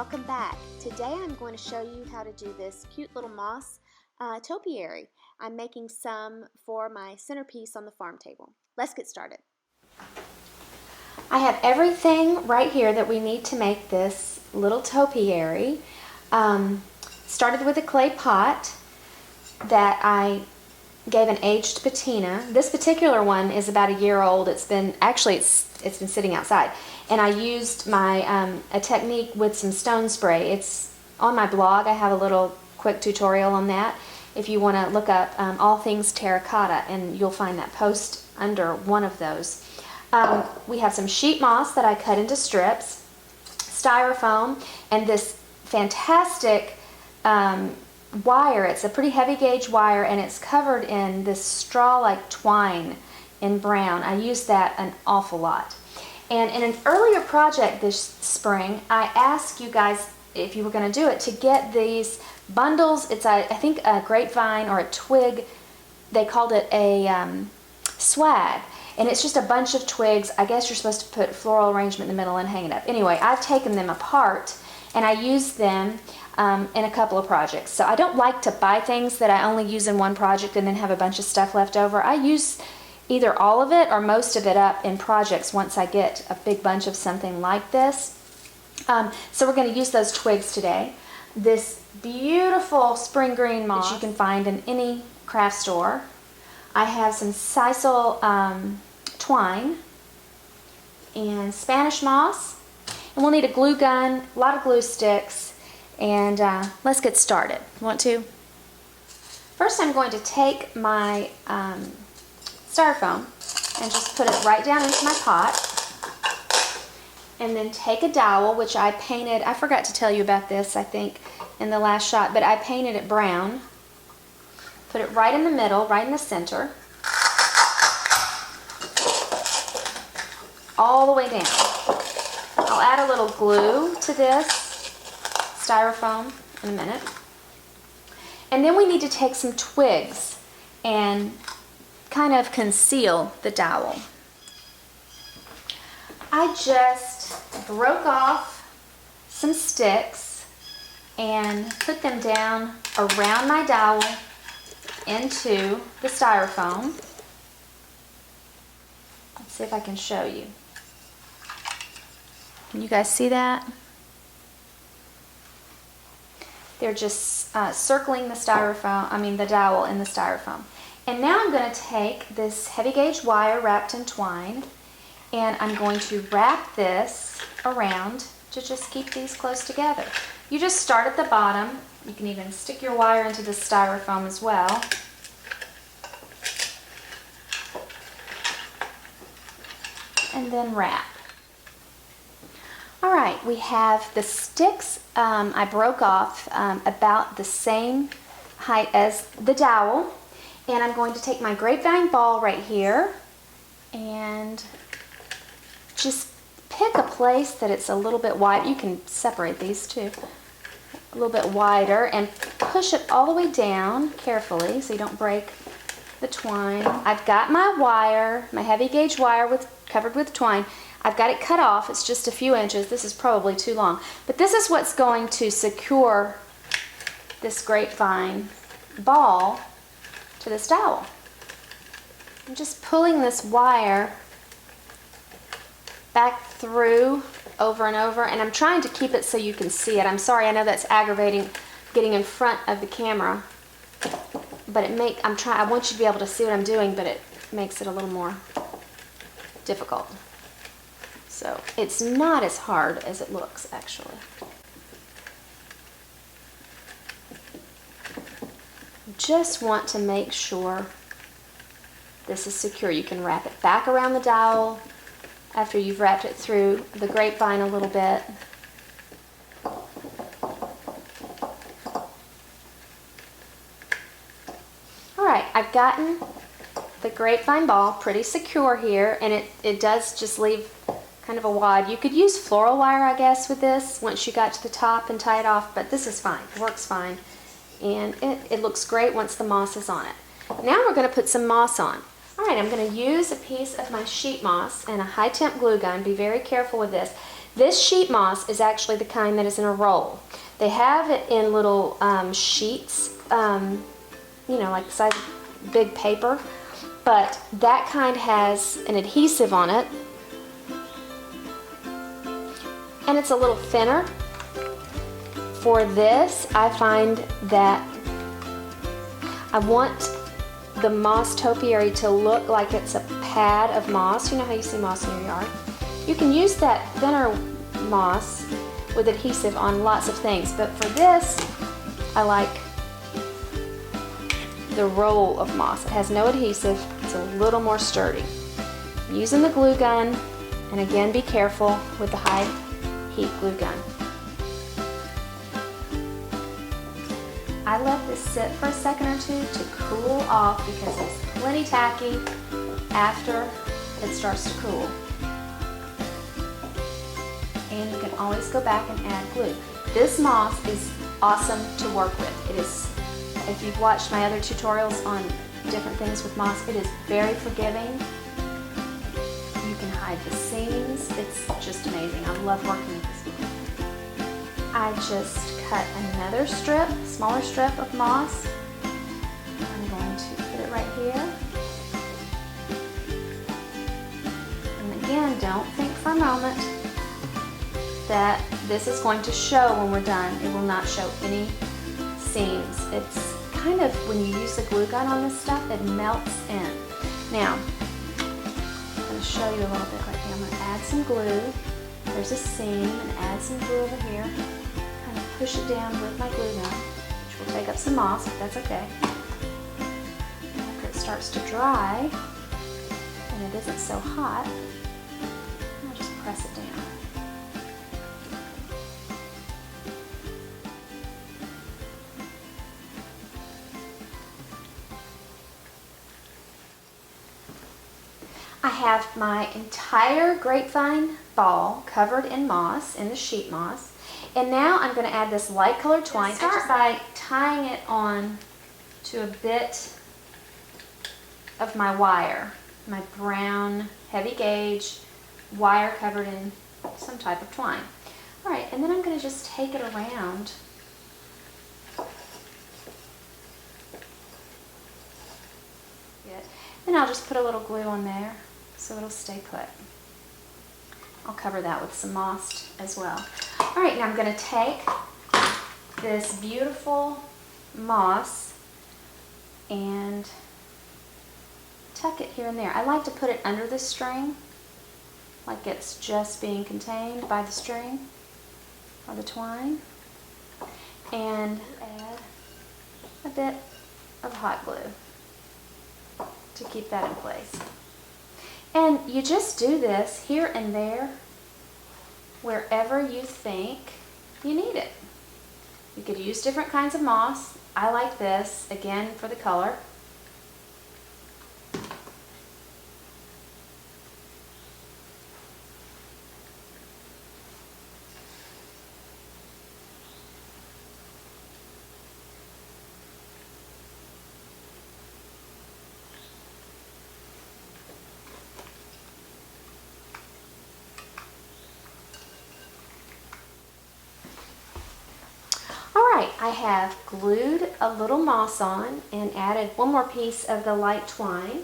welcome back. Today I'm going to show you how to do this cute little moss topiary. I'm making some for my centerpiece on the farm table. Let's get started. I have everything right here that we need to make this little topiary. Started with a clay pot that I gave an aged patina. This particular one is about a year old. It's been sitting outside, and I used my a technique with some stone spray. It's on my blog. I have a little quick tutorial on that if you want to look up all things terracotta, and you'll find that post under one of those. We have some sheet moss that I cut into strips, styrofoam, and this fantastic wire. It's a pretty heavy gauge wire, and it's covered in this straw-like twine in brown. I use that an awful lot. And in an earlier project this spring, I asked you guys, if you were going to do it, to get these bundles. It's I think a grapevine or a twig. They called it a swag. And it's just a bunch of twigs. I guess you're supposed to put floral arrangement in the middle and hang it up. Anyway, I've taken them apart and I use them in a couple of projects. So I don't like to buy things that I only use in one project and then have a bunch of stuff left over. I use either all of it or most of it up in projects once I get a big bunch of something like this. So we're going to use those twigs today. This beautiful spring green moss that you can find in any craft store. I have some sisal twine and Spanish moss, and we'll need a glue gun, a lot of glue sticks, and let's get started. Want to? First I'm going to take my styrofoam and just put it right down into my pot, and then take a dowel, which I painted. I forgot to tell you about this, I think, in the last shot, but I painted it brown. Put it right in the middle, right in the center, all the way down. I'll add a little glue to this styrofoam in a minute. And then we need to take some twigs and kind of conceal the dowel. I just broke off some sticks and put them down around my dowel into the styrofoam. Let's see if I can show you. Can you guys see that? They're just circling the styrofoam, the dowel in the styrofoam. And now I'm going to take this heavy gauge wire wrapped in twine, and I'm going to wrap this around to just keep these close together. You just start at the bottom. You can even stick your wire into the styrofoam as well. And then wrap. Alright, we have the sticks I broke off about the same height as the dowel. And I'm going to take my grapevine ball right here and just pick a place that it's a little bit wide. You can separate these too. A little bit wider, and push it all the way down carefully so you don't break the twine. I've got my wire, my heavy gauge wire covered with twine. I've got it cut off. It's just a few inches. This is probably too long. But this is what's going to secure this grapevine ball to this dowel. I'm just pulling this wire back through over and over, and I'm trying to keep it so you can see it. I'm sorry, I know that's aggravating getting in front of the camera, but I want you to be able to see what I'm doing, but it makes it a little more difficult. So it's not as hard as it looks, actually. Just want to make sure this is secure. You can wrap it back around the dowel after you've wrapped it through the grapevine a little bit. Alright, I've gotten the grapevine ball pretty secure here, and it does just leave kind of a wad. You could use floral wire, I guess, with this once you got to the top and tie it off, but this is fine. It works fine. And it looks great once the moss is on it. Now we're going to put some moss on. Alright, I'm going to use a piece of my sheet moss and a high temp glue gun. Be very careful with this. This sheet moss is actually the kind that is in a roll. They have it in little sheets, you know, like the size of big paper, but that kind has an adhesive on it, and it's a little thinner. For this, I find that I want the moss topiary to look like it's a pad of moss. You know how you see moss in your yard? You can use that thinner moss with adhesive on lots of things, but for this, I like the roll of moss. It has no adhesive, it's a little more sturdy. I'm using the glue gun, and again, be careful with the high heat glue gun. I let this sit for a second or two to cool off because it's plenty tacky after it starts to cool. And you can always go back and add glue. This moss is awesome to work with. It is, if you've watched my other tutorials on different things with moss, it is very forgiving. You can hide the seams. It's just amazing. I love working with this moss. I just cut another strip, smaller strip of moss. I'm going to put it right here. And again, don't think for a moment that this is going to show when we're done. It will not show any seams. It's kind of, when you use the glue gun on this stuff, it melts in. Now, I'm going to show you a little bit right here. I'm going to add some glue. There's a seam, and add some glue over here. Kind of push it down with my glue gun, which will take up some moss, but that's okay. After it starts to dry, and it isn't so hot, I'll just press it down. I have my entire grapevine ball covered in moss, in the sheet moss, and now I'm going to add this light colored twine. Start by tying it on to a bit of my wire, my brown heavy gauge wire covered in some type of twine. Alright, and then I'm going to just take it around and I'll just put a little glue on there so it'll stay put. I'll cover that with some moss as well. Alright, now I'm going to take this beautiful moss and tuck it here and there. I like to put it under the string, like it's just being contained by the string or the twine, and add a bit of hot glue to keep that in place. And you just do this here and there wherever you think you need it. You could use different kinds of moss. I like this, again, for the color. Alright, I have glued a little moss on and added one more piece of the light twine.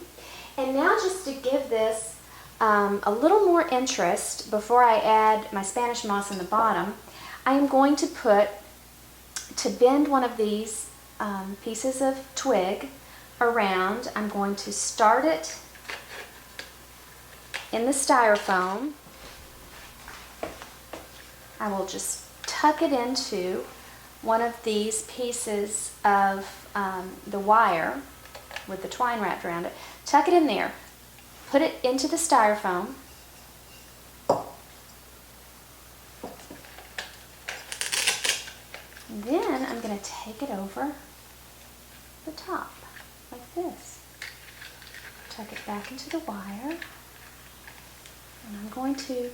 And now, just to give this a little more interest, before I add my Spanish moss in the bottom, I am going to bend one of these pieces of twig around. I'm going to start it in the styrofoam. I will just tuck it into one of these pieces of the wire with the twine wrapped around it. Tuck it in there. Put it into the styrofoam. Then I'm going to take it over the top like this. Tuck it back into the wire. And I'm going to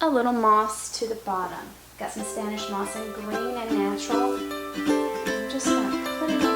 a little moss to the bottom. Got some Spanish moss in green and natural. I'm just going to put it on